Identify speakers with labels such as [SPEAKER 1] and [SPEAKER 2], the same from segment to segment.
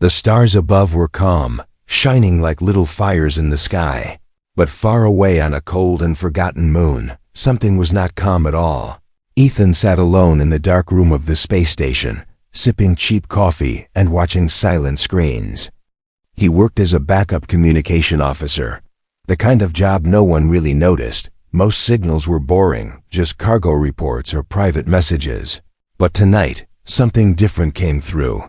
[SPEAKER 1] The stars above were calm, shining like little fires in the sky. But far away on a cold and forgotten moon, something was not calm at all. Ethan sat alone in the dark room of the space station, sipping cheap coffee and watching silent screens. He worked as a backup communication officer, the kind of job no one really noticed. Most signals were boring, just cargo reports or private messages. But tonight, something different came through.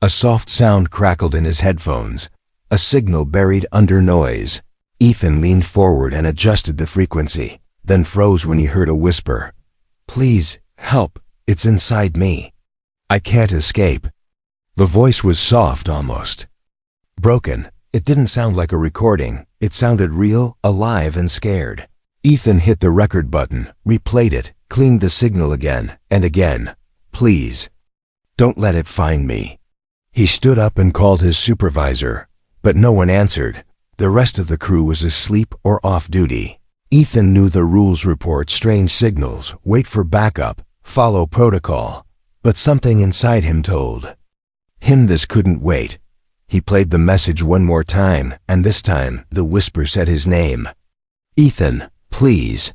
[SPEAKER 1] A soft sound crackled in his headphones, a signal buried under noise. Ethan leaned forward and adjusted the frequency, then froze when he heard a whisper. "Please, help, it's inside me. I can't escape." The voice was soft almost. Broken. It didn't sound like a recording. It sounded real, alive, and scared. Ethan hit the record button, replayed it, cleaned the signal again and again. "Please, don't let it find me." He stood up and called his supervisor, but no one answered. The rest of the crew was asleep or off duty. Ethan knew the rules: report strange signals, wait for backup, follow protocol. But something inside him told him this couldn't wait. He played the message one more time, and this time the whisper said his name. "Ethan, please."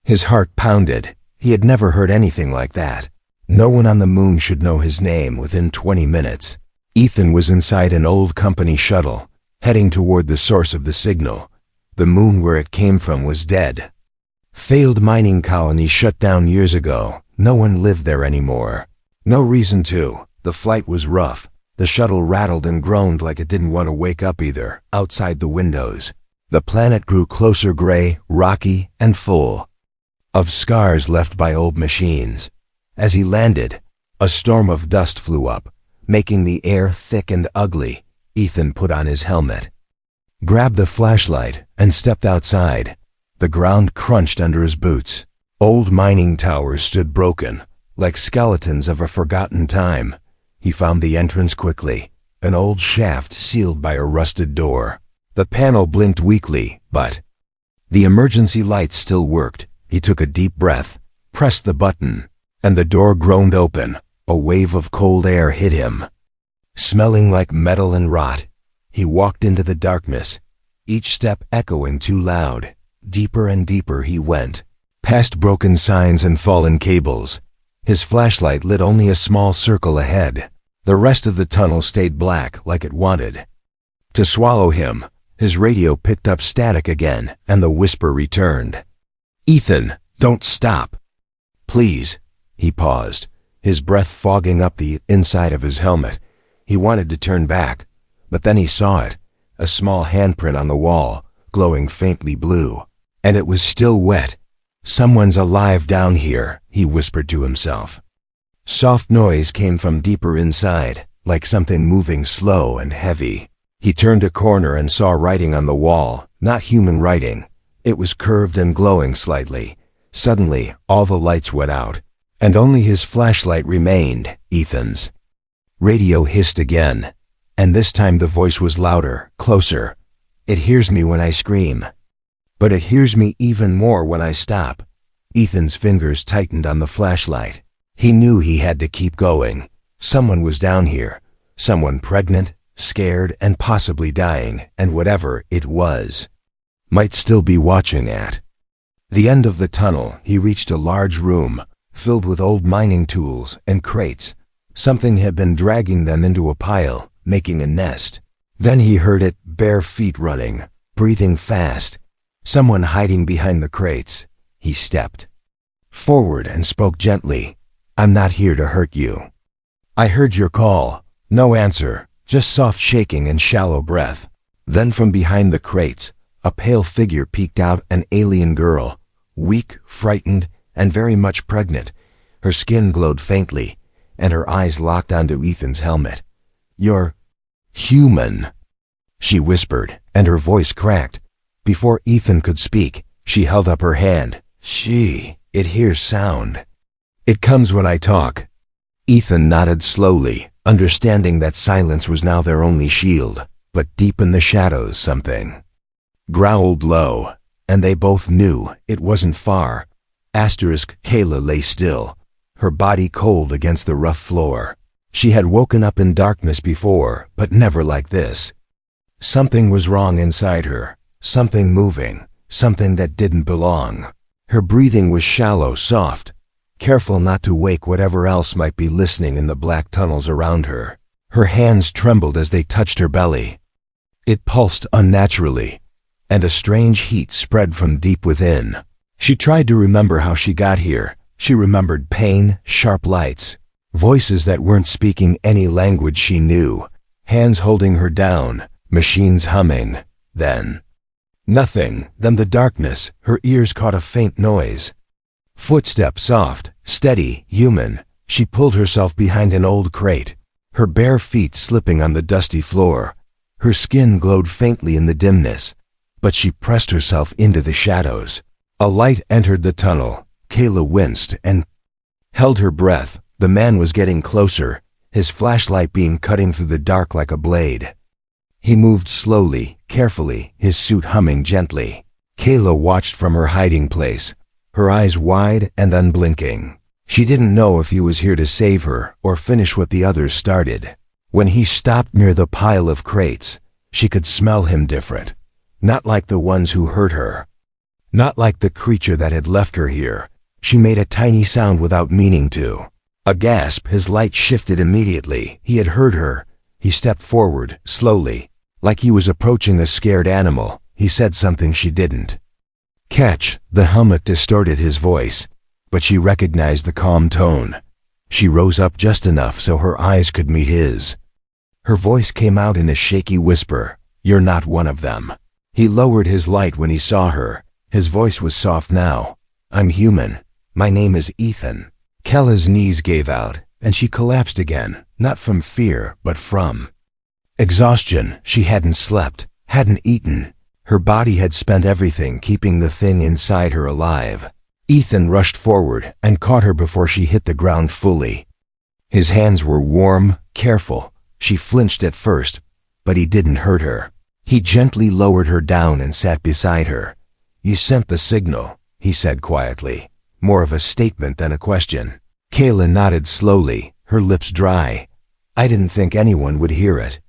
[SPEAKER 1] His heart pounded. He had never heard anything like that. No one on the moon should know his name within 20 minutes. Ethan was inside an old company shuttle, heading toward the source of the signal. The moon where it came from was dead. Failed mining colony shut down years ago. No one lived there anymore. No reason to. The flight was rough. The shuttle rattled and groaned like it didn't want to wake up either, outside the windows. The planet grew closer, gray, rocky, and full of scars left by old machines. As he landed, a storm of dust flew up, making the air thick and ugly. Ethan put on his helmet, grabbed the flashlight, and stepped outside. The ground crunched under his boots. Old mining towers stood broken, like skeletons of a forgotten time. He found the entrance quickly, an old shaft sealed by a rusted door. The panel blinked weakly, but the emergency lights still worked. He took a deep breath, pressed the button, and the door groaned open. A wave of cold air hit him, smelling like metal and rot. He walked into the darkness, each step echoing too loud. Deeper and deeper he went, past broken signs and fallen cables. His flashlight lit only a small circle ahead. The rest of the tunnel stayed black, like it wanted to swallow him. His radio picked up static again, and the whisper returned. "Ethan, don't stop. Please." He paused, his breath fogging up the inside of his helmet. He wanted to turn back, but then he saw it, a small handprint on the wall, glowing faintly blue. And it was still wet. "Someone's alive down here," he whispered to himself. Soft noise came from deeper inside, like something moving slow and heavy. He turned a corner and saw writing on the wall, not human writing. It was curved and glowing slightly. Suddenly, all the lights went out, and only his flashlight remained, Ethan's. Radio hissed again, and this time the voice was louder, closer. "It hears me when I scream, but it hears me even more when I stop." Ethan's fingers tightened on the flashlight. He knew he had to keep going. Someone was down here, someone pregnant, scared, and possibly dying, and whatever it was, might still be watching at the end of the tunnel. He reached a large room, filled with old mining tools and crates. Something had been dragging them into a pile, making a nest. Then he heard it, bare feet running, breathing fast. Someone hiding behind the crates. He stepped forward and spoke gently. "I'm not here to hurt you. I heard your call." No answer, just soft shaking and shallow breath. Then from behind the crates, a pale figure peeked out, an alien girl, weak, frightened, and very much pregnant. Her skin glowed faintly, and her eyes locked onto Ethan's helmet. "You're human," she whispered, and her voice cracked. Before Ethan could speak, she held up her hand. It hears sound. It comes when I talk." Ethan nodded slowly, understanding that silence was now their only shield. But deep in the shadows something growled low, and they both knew it wasn't far. Kayla lay still, her body cold against the rough floor. She had woken up in darkness before, but never like this. Something was wrong inside her, something moving, something that didn't belong. Her breathing was shallow, soft, careful not to wake whatever else might be listening in the black tunnels around her. Her hands trembled as they touched her belly. It pulsed unnaturally, and a strange heat spread from deep within. She tried to remember how she got here. She remembered pain, sharp lights, voices that weren't speaking any language she knew, hands holding her down, machines humming. Then nothing. Then the darkness. Her ears caught a faint noise. Footsteps, soft, steady, human. She pulled herself behind an old crate, her bare feet slipping on the dusty floor. Her skin glowed faintly in the dimness, but she pressed herself into the shadows. A light entered the tunnel. Kayla winced and held her breath. The man was getting closer, his flashlight beam cutting through the dark like a blade. He moved slowly, carefully, his suit humming gently. Kayla watched from her hiding place, her eyes wide and unblinking. She didn't know if he was here to save her or finish what the others started. When he stopped near the pile of crates, she could smell him different. Not like the ones who hurt her. Not like the creature that had left her here. She made a tiny sound without meaning to. A gasp. His light shifted immediately. He had heard her. He stepped forward, slowly, like he was approaching a scared animal. He said something she didn't catch. The helmet distorted his voice, but she recognized the calm tone. She rose up just enough so her eyes could meet his. Her voice came out in a shaky whisper. "You're not one of them." He lowered his light when he saw her. His voice was soft now. "I'm human. My name is Ethan." Kayla's knees gave out, and she collapsed again, not from fear, but from exhaustion. She hadn't slept, hadn't eaten. Her body had spent everything keeping the thing inside her alive. Ethan rushed forward and caught her before she hit the ground fully. His hands were warm, careful. She flinched at first, but he didn't hurt her. He gently lowered her down and sat beside her. "You sent the signal," he said quietly, more of a statement than a question. Kayla nodded slowly, her lips dry. "I didn't think anyone would hear it."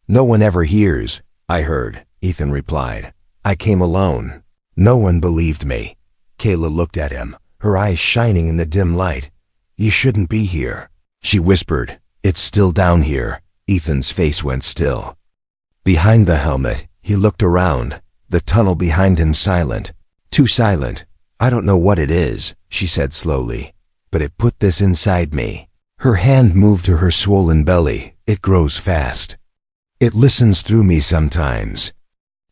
[SPEAKER 1] "No one ever hears." "I heard," Ethan replied. "I came alone." "No one believed me." Kayla looked at him, her eyes shining in the dim light. "You shouldn't be here," she whispered. "It's still down here." Ethan's face went still. Behind the helmet, he looked around, the tunnel behind him silent. Too silent. "I don't know what it is," she said slowly, "but it put this inside me." Her hand moved to her swollen belly. "It grows fast. It listens through me sometimes.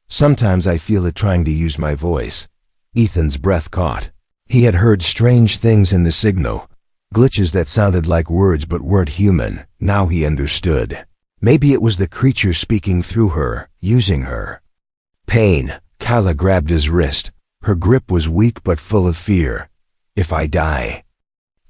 [SPEAKER 1] Sometimes I feel it trying to use my voice." Ethan's breath caught. He had heard strange things in the signal, glitches that sounded like words but weren't human. Now he understood. Maybe it was the creature speaking through her, using her. Pain. Kayla grabbed his wrist. Her grip was weak but full of fear. "If I die,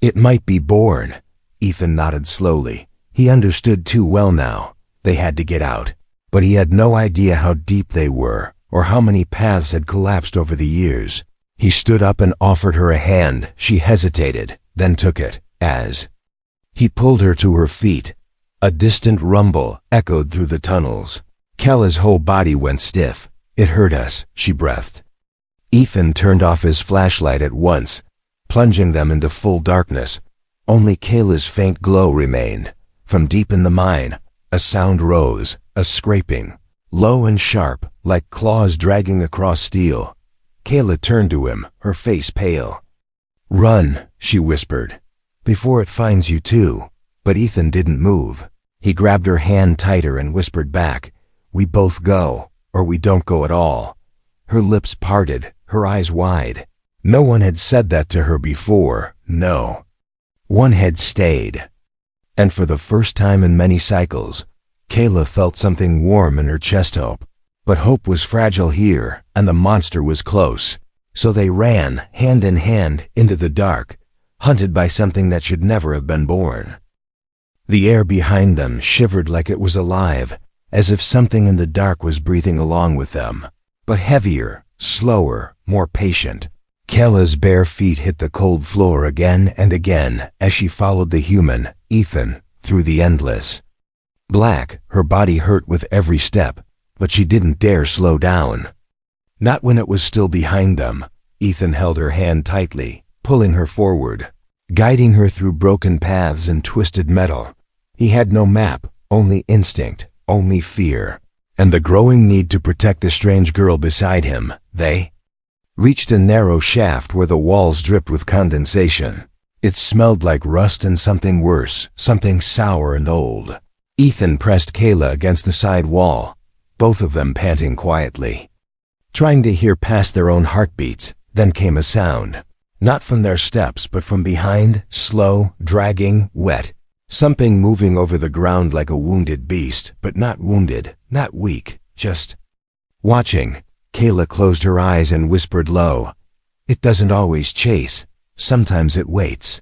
[SPEAKER 1] it might be born." Ethan nodded slowly. He understood too well now. They had to get out. But he had no idea how deep they were, or how many paths had collapsed over the years. He stood up and offered her a hand. She hesitated, then took it, as he pulled her to her feet. A distant rumble echoed through the tunnels. Kayla's whole body went stiff. "It hurt us," she breathed. Ethan turned off his flashlight at once, plunging them into full darkness. Only Kayla's faint glow remained. From deep in the mine, a sound rose, a scraping, low and sharp, like claws dragging across steel. Kayla turned to him, her face pale. "Run," she whispered, "before it finds you too." But Ethan didn't move. He grabbed her hand tighter and whispered back, "We both go, or we don't go at all." Her lips parted, her eyes wide. No one had said that to her before. No. One had stayed. And for the first time in many cycles, Kayla felt something warm in her chest. Hope. But hope was fragile here, and the monster was close. So they ran, hand in hand, into the dark, hunted by something that should never have been born. The air behind them shivered like it was alive, as if something in the dark was breathing along with them. But heavier, slower, more patient. Kayla's bare feet hit the cold floor again and again as she followed the human, Ethan, through the endless. Black, her body hurt with every step, but she didn't dare slow down. Not when it was still behind them. Ethan held her hand tightly, pulling her forward, guiding her through broken paths and twisted metal. He had no map, only instinct, only fear, and the growing need to protect the strange girl beside him. They reached a narrow shaft where the walls dripped with condensation. It smelled like rust and something worse, something sour and old. Ethan pressed Kayla against the side wall, both of them panting quietly, trying to hear past their own heartbeats. Then came a sound, not from their steps, but from behind, slow, dragging, wet. Something moving over the ground like a wounded beast, but not wounded, not weak, just watching. Kayla closed her eyes and whispered low, "It doesn't always chase. Sometimes it waits.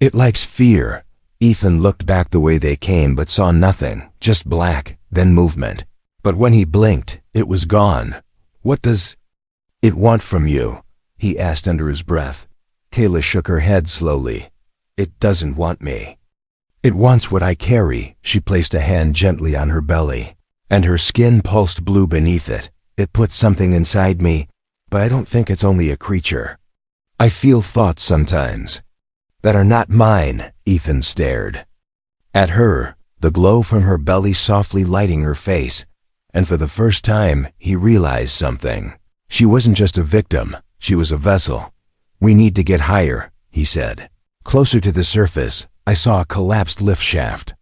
[SPEAKER 1] It likes fear." Ethan looked back the way they came but saw nothing, just black, then movement. But when he blinked, it was gone. "What does it want from you?" he asked under his breath. Kayla shook her head slowly. "It doesn't want me. It wants what I carry." She placed a hand gently on her belly, and her skin pulsed blue beneath it. "It puts something inside me, but I don't think it's only a creature. I feel thoughts sometimes that are not mine." Ethan stared at her, the glow from her belly softly lighting her face, and for the first time he realized something. She wasn't just a victim, she was a vessel. "We need to get higher," he said. "Closer to the surface." I saw a collapsed lift shaft.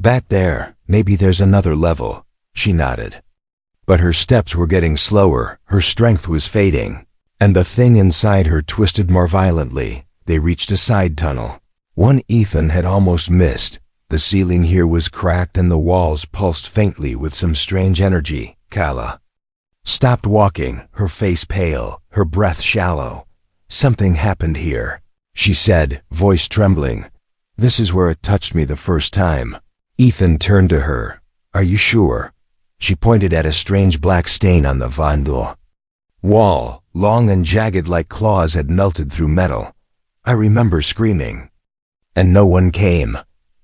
[SPEAKER 1] "Back there, maybe there's another level." She nodded. But her steps were getting slower, her strength was fading, and the thing inside her twisted more violently. They reached a side tunnel, one Ethan had almost missed. The ceiling here was cracked and the walls pulsed faintly with some strange energy. Kayla stopped walking, her face pale, her breath shallow. "Something happened here," she said, voice trembling. "This is where it touched me the first time." Ethan turned to her. "Are you sure?" She pointed at a strange black stain on the vandal wall, long and jagged like claws had melted through metal. "I remember screaming, and no one came."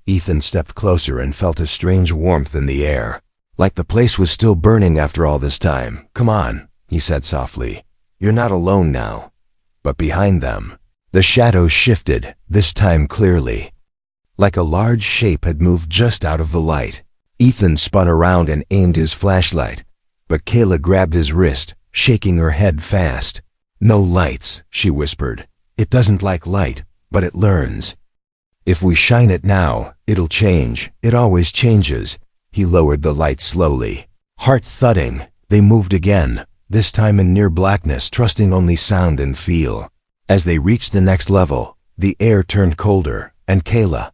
[SPEAKER 1] Ethan stepped closer and felt a strange warmth in the air, like the place was still burning after all this time. "Come on," he said softly. "You're not alone now." But behind them, the shadows shifted, this time clearly, like a large shape had moved just out of the light. Ethan spun around and aimed his flashlight, but Kayla grabbed his wrist, shaking her head fast. "No lights," she whispered. "It doesn't like light, but it learns. If we shine it now, it'll change. It always changes." He lowered the light slowly. Heart thudding, they moved again, this time in near blackness, trusting only sound and feel. As they reached the next level, the air turned colder, and Kayla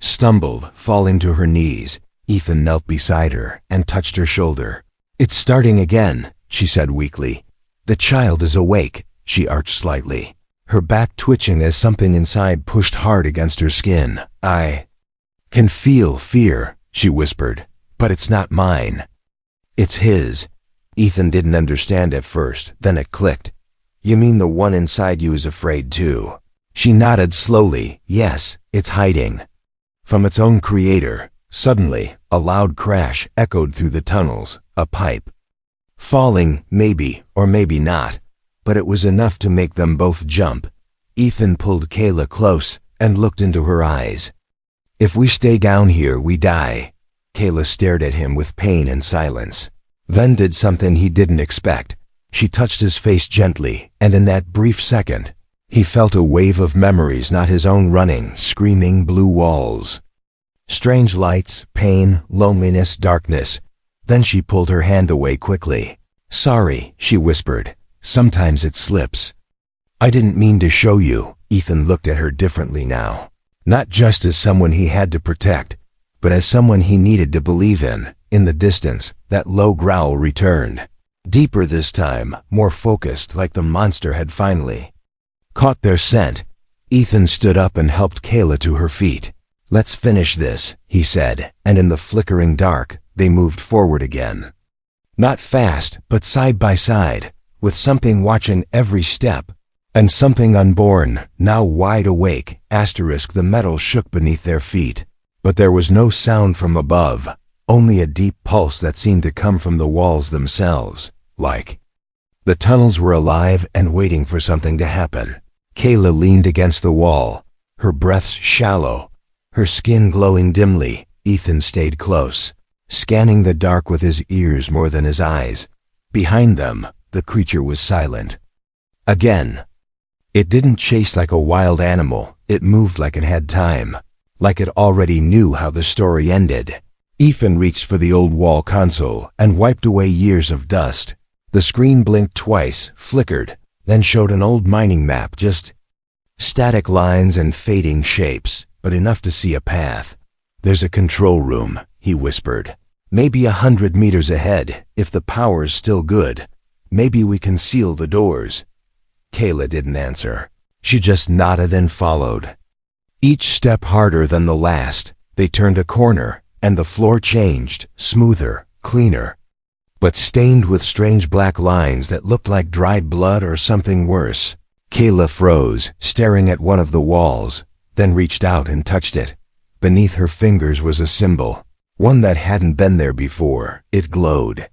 [SPEAKER 1] stumbled, falling to her knees. Ethan knelt beside her and touched her shoulder. "It's starting again," she said weakly. "The child is awake." She arched slightly, her back twitching as something inside pushed hard against her skin. "I can feel fear," she whispered, "but it's not mine. It's his." Ethan didn't understand at first, then it clicked. "You mean the one inside you is afraid too?" She nodded slowly. "Yes, it's hiding from its own creator." Suddenly, a loud crash echoed through the tunnels, a pipe falling, maybe, or maybe not, but it was enough to make them both jump. Ethan pulled Kayla close and looked into her eyes. "If we stay down here, we die." Kayla stared at him with pain and silence, then did something he didn't expect. She touched his face gently, and in that brief second, he felt a wave of memories, not his own, running, screaming blue walls. Strange lights, pain, loneliness, darkness. Then she pulled her hand away quickly. "Sorry," she whispered. "Sometimes it slips." "I didn't mean to show you." Ethan looked at her differently now. Not just as someone he had to protect, but as someone he needed to believe in. In the distance, that low growl returned. Deeper this time, more focused, like the monster had finally caught their scent. Ethan stood up and helped Kayla to her feet. "Let's finish this," he said, and in the flickering dark, they moved forward again. Not fast, but side by side, with something watching every step, and something unborn, now wide awake. The metal shook beneath their feet. But there was no sound from above, only a deep pulse that seemed to come from the walls themselves, like the tunnels were alive and waiting for something to happen. Kayla leaned against the wall, her breaths shallow, her skin glowing dimly. Ethan stayed close, scanning the dark with his ears more than his eyes. Behind them, the creature was silent. Again. It didn't chase like a wild animal, it moved like it had time, like it already knew how the story ended. Ethan reached for the old wall console and wiped away years of dust. The screen blinked twice, flickered, then showed an old mining map, just static lines and fading shapes, but enough to see a path. "There's a control room," he whispered. "Maybe 100 meters ahead, if the power's still good. Maybe we can seal the doors." Kayla didn't answer. She just nodded and followed. Each step harder than the last, they turned a corner, and the floor changed, smoother, cleaner, but stained with strange black lines that looked like dried blood or something worse. Kayla froze, staring at one of the walls, then reached out and touched it. Beneath her fingers was a symbol, one that hadn't been there before. It glowed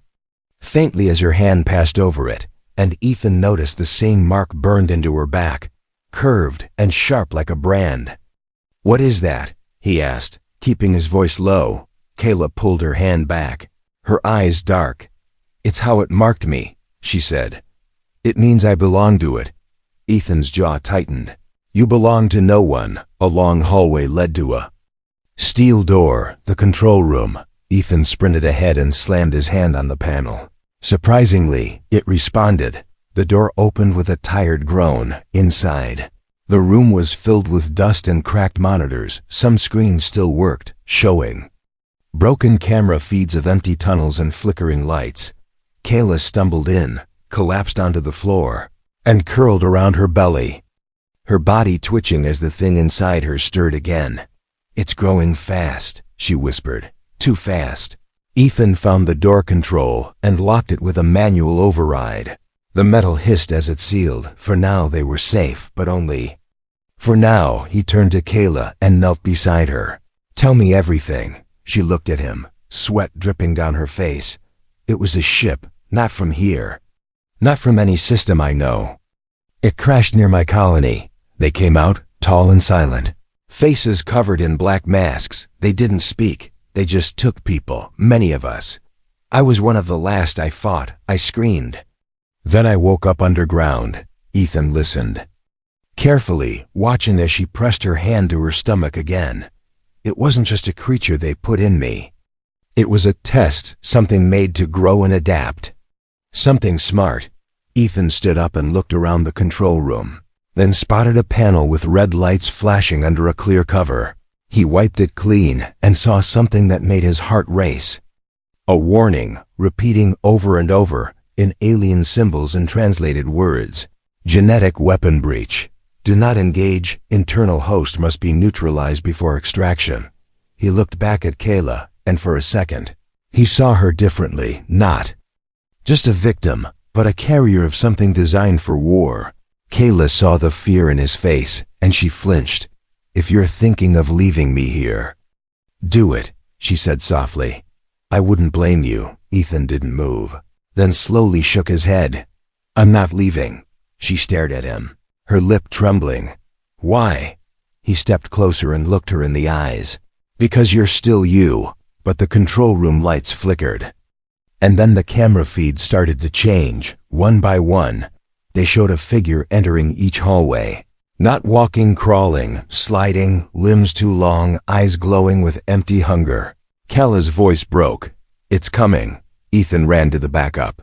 [SPEAKER 1] faintly as her hand passed over it, and Ethan noticed the same mark burned into her back, curved and sharp like a brand. "What is that?" he asked, keeping his voice low. Kayla pulled her hand back, her eyes dark. "It's how it marked me," she said. "It means I belong to it." Ethan's jaw tightened. "You belong to no one." A long hallway led to a steel door, the control room. Ethan sprinted ahead and slammed his hand on the panel. Surprisingly, it responded. The door opened with a tired groan. Inside, the room was filled with dust and cracked monitors. Some screens still worked, showing broken camera feeds of empty tunnels and flickering lights. Kayla stumbled in, collapsed onto the floor, and curled around her belly, her body twitching as the thing inside her stirred again. "It's growing fast," she whispered. "Too fast." Ethan found the door control and locked it with a manual override. The metal hissed as it sealed. For now they were safe, but only for now. He turned to Kayla and knelt beside her. "Tell me everything." She looked at him, sweat dripping down her face. "It was a ship, not from here. Not from any system I know. It crashed near my colony." They came out, tall and silent, faces covered in black masks. They didn't speak. They just took people, many of us. I was one of the last. I fought. I screamed. Then I woke up underground. Ethan listened carefully, watching as she pressed her hand to her stomach again. "It wasn't just a creature they put in me. It was a test, something made to grow and adapt. Something smart." Ethan stood up and looked around the control room, then spotted a panel with red lights flashing under a clear cover. He wiped it clean and saw something that made his heart race. A warning, repeating over and over, in alien symbols and translated words. "Genetic weapon breach. Do not engage. Internal host must be neutralized before extraction." He looked back at Kayla, and for a second, he saw her differently. Not just a victim, but a carrier of something designed for war. Kayla saw the fear in his face, and she flinched. "If you're thinking of leaving me here, do it," she said softly. "I wouldn't blame you." Ethan didn't move, then slowly shook his head. "I'm not leaving." She stared at him, her lip trembling. "Why?" He stepped closer and looked her in the eyes. "Because you're still you." But the control room lights flickered. And then the camera feeds started to change, one by one. They showed a figure entering each hallway. Not walking, crawling, sliding, limbs too long, eyes glowing with empty hunger. Kayla's voice broke. "It's coming." Ethan ran to the backup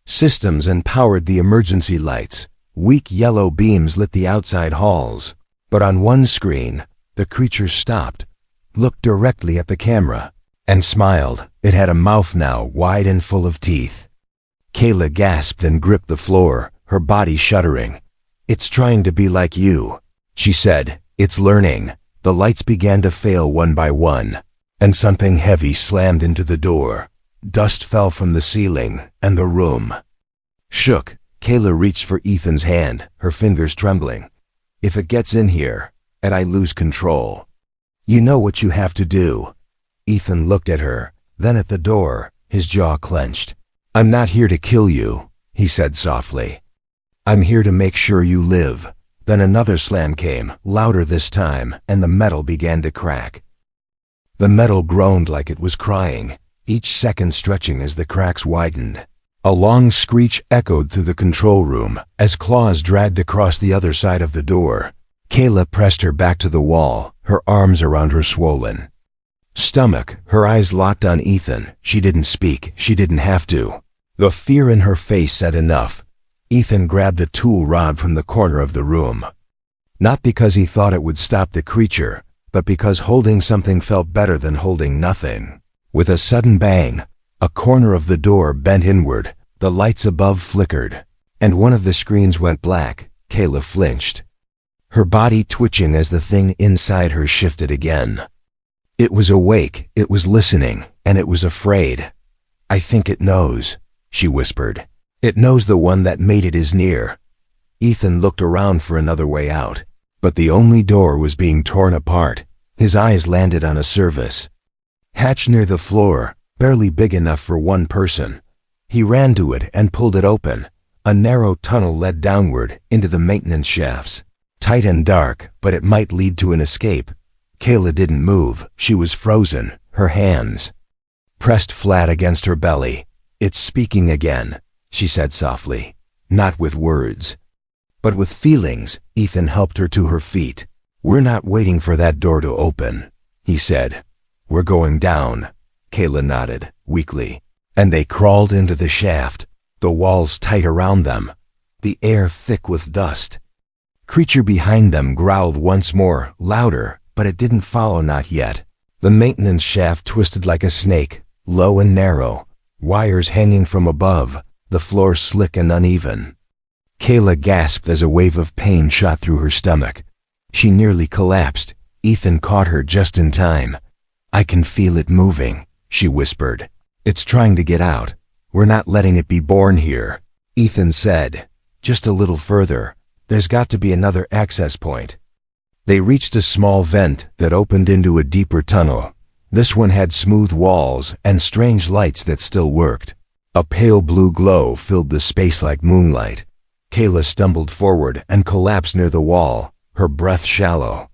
[SPEAKER 1] systems and powered the emergency lights. Weak yellow beams lit the outside halls. But on one screen, the creature stopped, looked directly at the camera, and smiled. It had a mouth now, wide and full of teeth. Kayla gasped and gripped the floor, her body shuddering. "It's trying to be like you," she said. "It's learning." The lights began to fail one by one, and something heavy slammed into the door. Dust fell from the ceiling, and the room shook. Kayla reached for Ethan's hand, her fingers trembling. "If it gets in here, and I lose control." You know what you have to do." Ethan looked at her, then at the door, his jaw clenched. "I'm not here to kill you," he said softly. "I'm here to make sure you live." Then another slam came, louder this time, and the metal began to crack. The metal groaned like it was crying, each second stretching as the cracks widened. A long screech echoed through the control room as claws dragged across the other side of the door. Kayla pressed her back to the wall, her arms around her swollen stomach, her eyes locked on Ethan. She didn't speak, she didn't have to. The fear in her face said enough. Ethan grabbed a tool rod from the corner of the room. Not because he thought it would stop the creature, but because holding something felt better than holding nothing. With a sudden bang, a corner of the door bent inward, the lights above flickered, and one of the screens went black. Kayla flinched, her body twitching as the thing inside her shifted again. It was awake, it was listening, and it was afraid. "I think it knows," she whispered. "It knows the one that made it is near." Ethan looked around for another way out, but the only door was being torn apart. His eyes landed on a service hatch near the floor, barely big enough for one person. He ran to it and pulled it open. A narrow tunnel led downward into the maintenance shafts. Tight and dark, but it might lead to an escape. Kayla didn't move. She was frozen, her hands pressed flat against her belly. "It's speaking again," she said softly, not with words, but with feelings. Ethan helped her to her feet. "We're not waiting for that door to open," he said. "We're going down." Kayla nodded, weakly, and they crawled into the shaft, the walls tight around them, the air thick with dust. Creature behind them growled once more, louder, but it didn't follow, not yet. The maintenance shaft twisted like a snake, low and narrow, wires hanging from above, the floor slick and uneven. Kayla gasped as a wave of pain shot through her stomach. She nearly collapsed. Ethan caught her just in time. "I can feel it moving," she whispered. "It's trying to get out. We're not letting it be born here." Ethan said, "Just a little further. There's got to be another access point." They reached a small vent that opened into a deeper tunnel. This one had smooth walls and strange lights that still worked. A pale blue glow filled the space like moonlight. Kayla stumbled forward and collapsed near the wall, her breath shallow,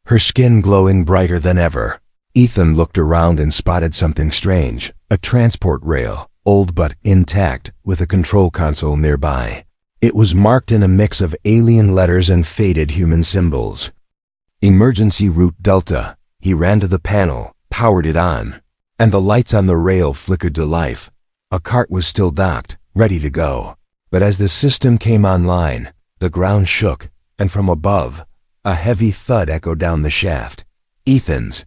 [SPEAKER 1] her skin glowing brighter than ever. Ethan looked around and spotted something strange, a transport rail, old but intact, with a control console nearby. It was marked in a mix of alien letters and faded human symbols. "Emergency Route Delta." He ran to the panel, powered it on, and the lights on the rail flickered to life. A cart was still docked, ready to go. But as the system came online, the ground shook, and from above, a heavy thud echoed down the shaft. Ethan's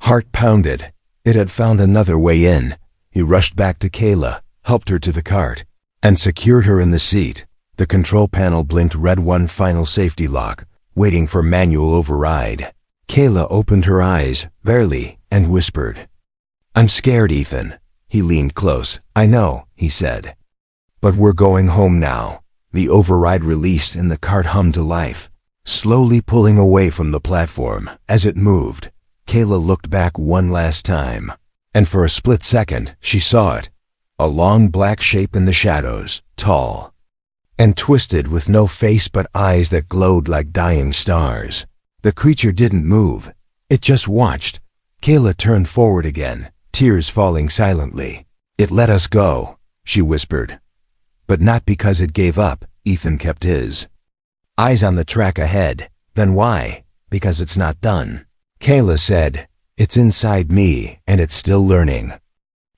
[SPEAKER 1] heart pounded. It had found another way in. He rushed back to Kayla, helped her to the cart, and secured her in the seat. The control panel blinked red, one final safety lock, waiting for manual override. Kayla opened her eyes, barely, and whispered, "I'm scared, Ethan." He leaned close. "I know," he said. "But we're going home now." The override released and the cart hummed to life, slowly pulling away from the platform. As it moved, Kayla looked back one last time, and for a split second she saw it. A long black shape in the shadows, tall and twisted, with no face but eyes that glowed like dying stars. The creature didn't move. It just watched. Kayla turned forward again, tears falling silently. "It let us go," she whispered. "But not because it gave up." Ethan kept his eyes on the track ahead. "Then why?" "Because it's not done." Kayla said, "It's inside me, and it's still learning."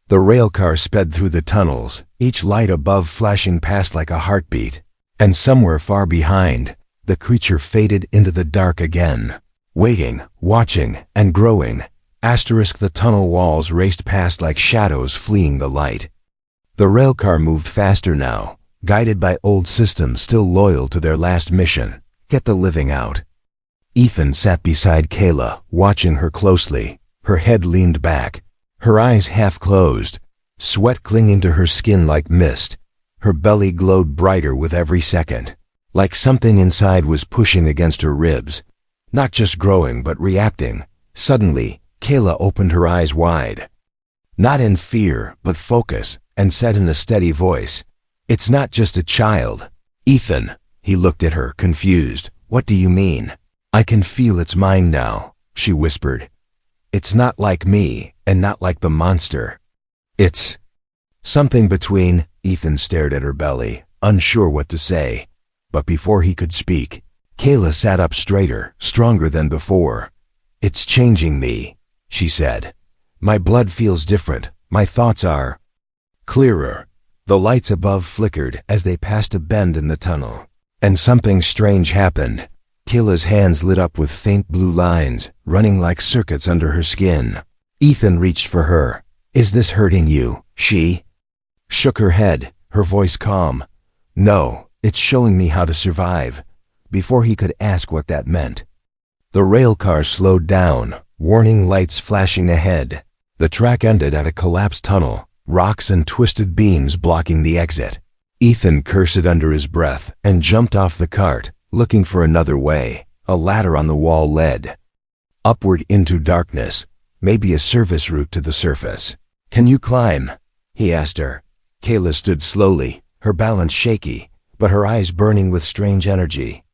[SPEAKER 1] The railcar sped through the tunnels, each light above flashing past like a heartbeat. And somewhere far behind, the creature faded into the dark again. Waiting, watching, and growing. The tunnel walls raced past like shadows fleeing the light. The railcar moved faster now, guided by old systems still loyal to their last mission: get the living out. Ethan sat beside Kayla, watching her closely. Her head leaned back, her eyes half closed, sweat clinging to her skin like mist. Her belly glowed brighter with every second, like something inside was pushing against her ribs, not just growing but reacting. Suddenly, Kayla opened her eyes wide. Not in fear, but focus, and said in a steady voice, "It's not just a child." "Ethan," he looked at her, confused. "What do you mean?" "I can feel it's mine now," she whispered. "It's not like me, and not like the monster. It's something between." Ethan stared at her belly, unsure what to say. But before he could speak, Kayla sat up straighter, stronger than before. "It's changing me," she said. "My blood feels different. My thoughts are clearer." The lights above flickered as they passed a bend in the tunnel. And something strange happened. Kayla's hands lit up with faint blue lines, running like circuits under her skin. Ethan reached for her. "Is this hurting you?" She shook her head, her voice calm. "No, it's showing me how to survive." Before he could ask what that meant, the rail car slowed down, warning lights flashing ahead. The track ended at a collapsed tunnel, rocks and twisted beams blocking the exit. Ethan cursed under his breath and jumped off the cart, looking for another way. A ladder on the wall led upward into darkness, maybe a service route to the surface. "Can you climb?" he asked her. Kayla stood slowly, her balance shaky, but her eyes burning with strange energy.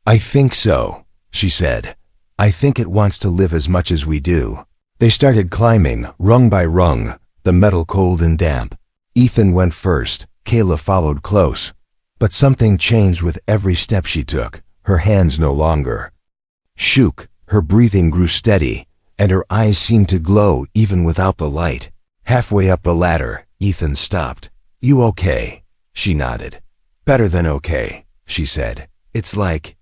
[SPEAKER 1] "I think so," she said. "I think it wants to live as much as we do." They started climbing, rung by rung, the metal cold and damp. Ethan went first, Kayla followed close. But something changed with every step she took. Her hands no longer shook, her breathing grew steady, and her eyes seemed to glow even without the light. Halfway up the ladder, Ethan stopped. "You okay?" She nodded. "Better than okay," she said. "It's like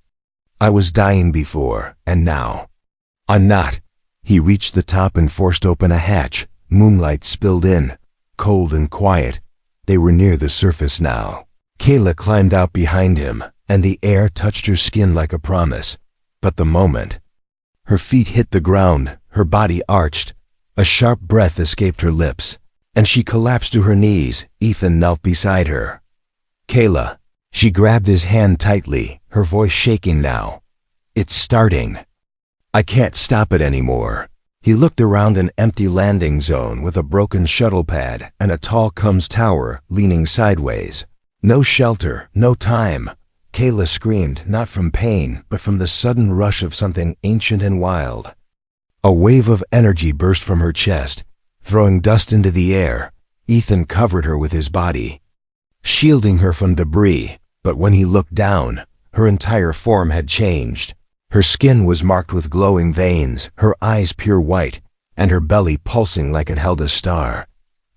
[SPEAKER 1] I was dying before, and now I'm not." He reached the top and forced open a hatch. Moonlight spilled in, cold and quiet. They were near the surface now. Kayla climbed out behind him, and the air touched her skin like a promise. But the moment her feet hit the ground, her body arched. A sharp breath escaped her lips, and she collapsed to her knees. Ethan knelt beside her. "Kayla." She grabbed his hand tightly, her voice shaking now. "It's starting. I can't stop it anymore." He looked around an empty landing zone with a broken shuttle pad and a tall comms tower leaning sideways. No shelter, no time. Kayla screamed, not from pain, but from the sudden rush of something ancient and wild. A wave of energy burst from her chest, throwing dust into the air. Ethan covered her with his body, shielding her from debris, but when he looked down, her entire form had changed. Her skin was marked with glowing veins, her eyes pure white, and her belly pulsing like it held a star.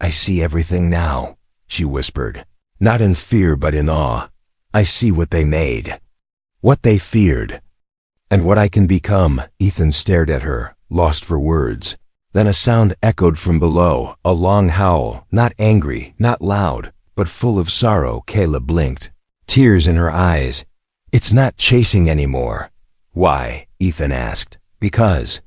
[SPEAKER 1] "I see everything now," she whispered, not in fear but in awe. "I see what they made, what they feared, and what I can become." Ethan stared at her, lost for words. Then a sound echoed from below, a long howl, not angry, not loud, but full of sorrow. Kayla blinked, tears in her eyes. "It's not chasing anymore." "Why?" Ethan asked. "Because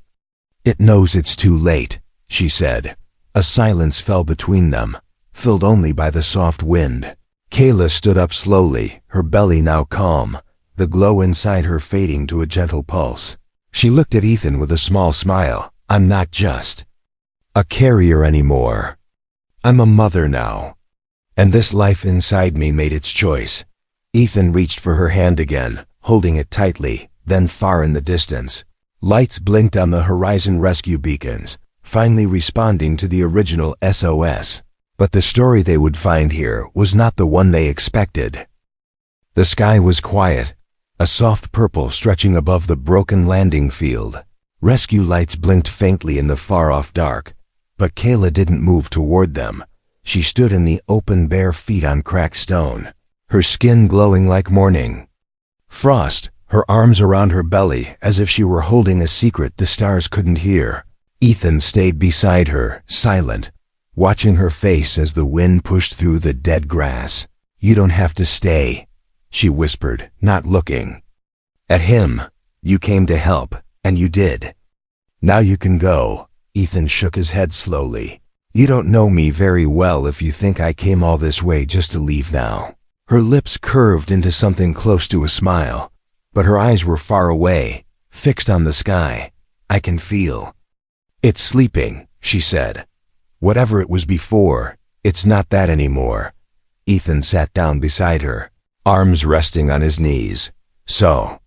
[SPEAKER 1] it knows it's too late," she said. A silence fell between them, filled only by the soft wind. Kayla stood up slowly, her belly now calm, the glow inside her fading to a gentle pulse. She looked at Ethan with a small smile. "I'm not just a carrier anymore. I'm a mother now. And this life inside me made its choice." Ethan reached for her hand again, holding it tightly. Then far in the distance, lights blinked on the horizon, rescue beacons, finally responding to the original SOS. But the story they would find here was not the one they expected. The sky was quiet, a soft purple stretching above the broken landing field. Rescue lights blinked faintly in the far-off dark, but Kayla didn't move toward them. She stood in the open, bare feet on cracked stone, her skin glowing like morning frost, her arms around her belly as if she were holding a secret the stars couldn't hear. Ethan stayed beside her, silent, watching her face as the wind pushed through the dead grass. "You don't have to stay," she whispered, not looking at him. "You came to help, and you did. Now you can go." Ethan shook his head slowly. "You don't know me very well if you think I came all this way just to leave now." Her lips curved into something close to a smile, but her eyes were far away, fixed on the sky. "I can feel It's sleeping, she said. Whatever it was before, it's not that anymore. Ethan sat down beside her, arms resting on his knees. So,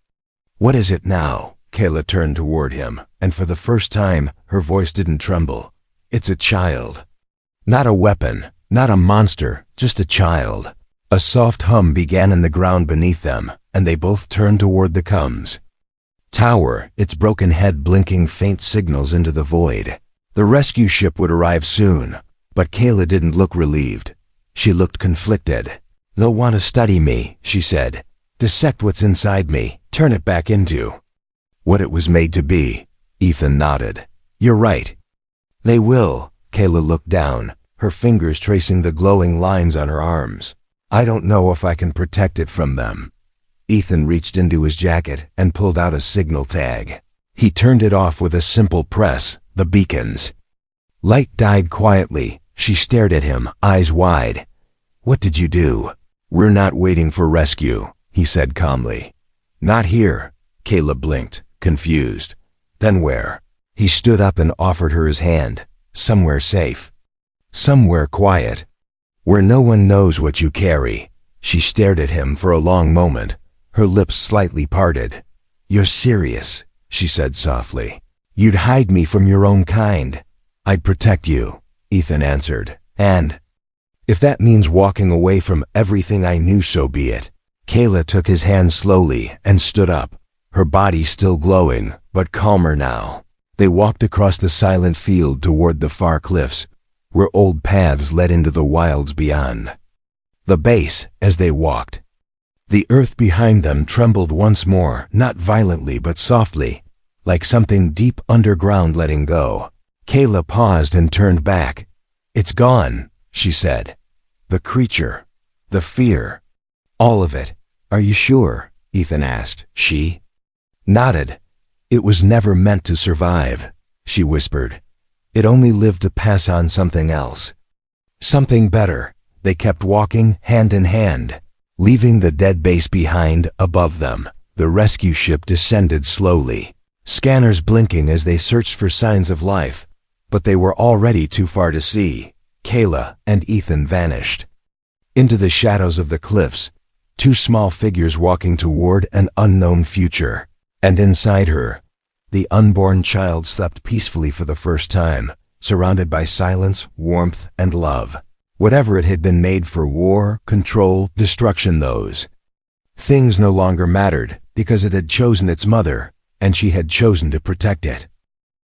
[SPEAKER 1] what is it now? Kayla turned toward him, and for the first time, her voice didn't tremble. It's a child. Not a weapon, not a monster, just a child. A soft hum began in the ground beneath them, and they both turned toward the comes. Tower, its broken head blinking faint signals into the void. The rescue ship would arrive soon, but Kayla didn't look relieved. She looked conflicted. They'll want to study me, she said. Dissect what's inside me, turn it back into what it was made to be. Ethan nodded. You're right. They will. Kayla looked down, her fingers tracing the glowing lines on her arms. I don't know if I can protect it from them. Ethan reached into his jacket and pulled out a signal tag. He turned it off with a simple press, the beacons. Light died quietly. She stared at him, eyes wide. What did you do? We're not waiting for rescue, he said calmly. Not here. Kayla blinked, confused. Then where? He stood up and offered her his hand. Somewhere safe. Somewhere quiet. Where no one knows what you carry. She stared at him for a long moment, her lips slightly parted. You're serious, she said softly. You'd hide me from your own kind. I'd protect you, Ethan answered. And if that means walking away from everything I knew, so be it. Kayla took his hand slowly and stood up, her body still glowing, but calmer now. They walked across the silent field toward the far cliffs, where old paths led into the wilds beyond. The base, as they walked. The earth behind them trembled once more, not violently but softly, like something deep underground letting go. Kayla paused and turned back. It's gone, she said. The creature, the fear, all of it. Are you sure? Ethan asked. She nodded. It was never meant to survive, she whispered. It only lived to pass on something else. Something better. They kept walking hand in hand, leaving the dead base behind above them. The rescue ship descended slowly, scanners blinking as they searched for signs of life, but they were already too far to see. Kayla and Ethan vanished into the shadows of the cliffs, two small figures walking toward an unknown future. And inside her, the unborn child slept peacefully for the first time, surrounded by silence, warmth, and love. Whatever it had been made for, war, control, destruction, those things no longer mattered because it had chosen its mother, and she had chosen to protect it.